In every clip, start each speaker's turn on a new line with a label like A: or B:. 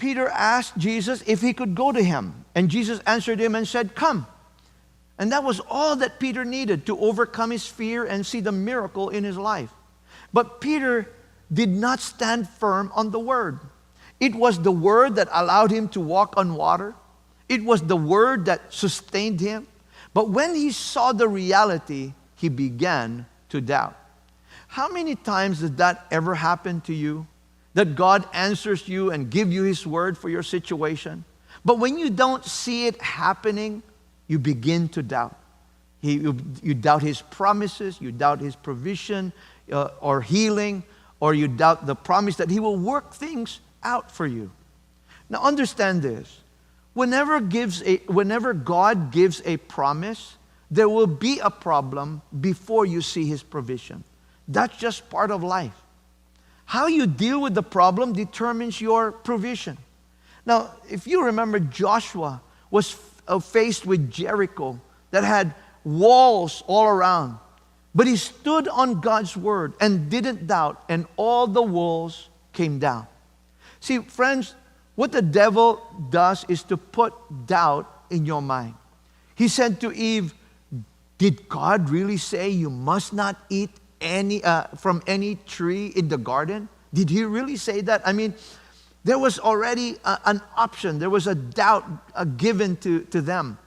A: Peter asked Jesus if he could go to him. And Jesus answered him and said, "Come." And that was all that Peter needed to overcome his fear and see the miracle in his life. But Peter did not stand firm on the word. It was the word that allowed him to walk on water. It was the word that sustained him. But when he saw the reality, he began to doubt. How many times does that ever happen to you? That God answers you and gives you His word for your situation. But when you don't see it happening, you begin to doubt. You doubt His promises, you doubt His provision or healing, or you doubt the promise that He will work things out for you. Now understand this. Whenever God gives a promise, there will be a problem before you see His provision. That's just part of life. How you deal with the problem determines your provision. Now, if you remember, Joshua was faced with Jericho that had walls all around. But he stood on God's word and didn't doubt, and all the walls came down. See, friends, what the devil does is to put doubt in your mind. He said to Eve, "Did God really say you must not eat from any tree in the garden? Did He really say that?" I mean, there was already an option. There was a doubt given to them.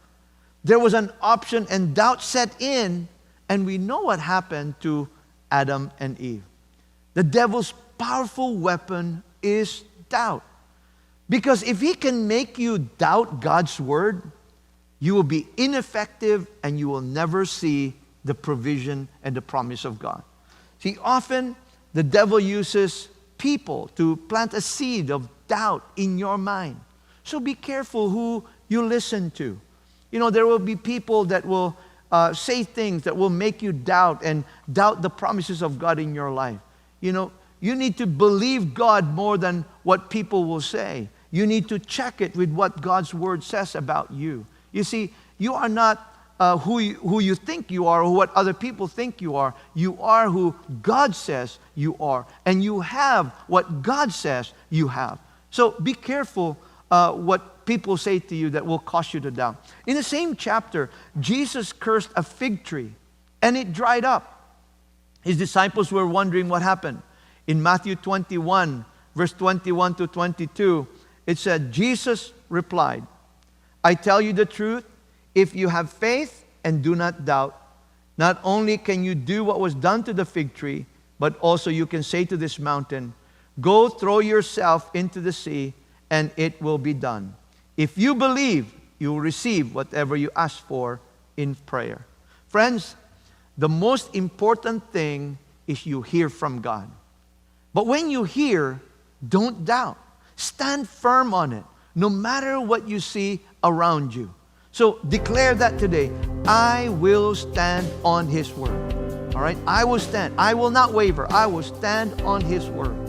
A: There was an option, and doubt set in, and we know what happened to Adam and Eve. The devil's powerful weapon is doubt. Because if he can make you doubt God's word, you will be ineffective and you will never see the provision and the promise of God. See, often the devil uses people to plant a seed of doubt in your mind. So be careful who you listen to. You know, there will be people that will say things that will make you doubt and doubt the promises of God in your life. You know, you need to believe God more than what people will say. You need to check it with what God's word says about you. You see, you are not who you think you are or what other people think you are. You are who God says you are. And you have what God says you have. So be careful what people say to you that will cause you to doubt. In the same chapter, Jesus cursed a fig tree and it dried up. His disciples were wondering what happened. In Matthew 21, verse 21 to 22, it said, Jesus replied, "I tell you the truth, if you have faith and do not doubt, not only can you do what was done to the fig tree, but also you can say to this mountain, 'Go throw yourself into the sea,' and it will be done. If you believe, you will receive whatever you ask for in prayer." Friends, the most important thing is you hear from God. But when you hear, don't doubt. Stand firm on it, no matter what you see around you. So declare that today. I will stand on His word. All right? I will stand. I will not waver. I will stand on His word.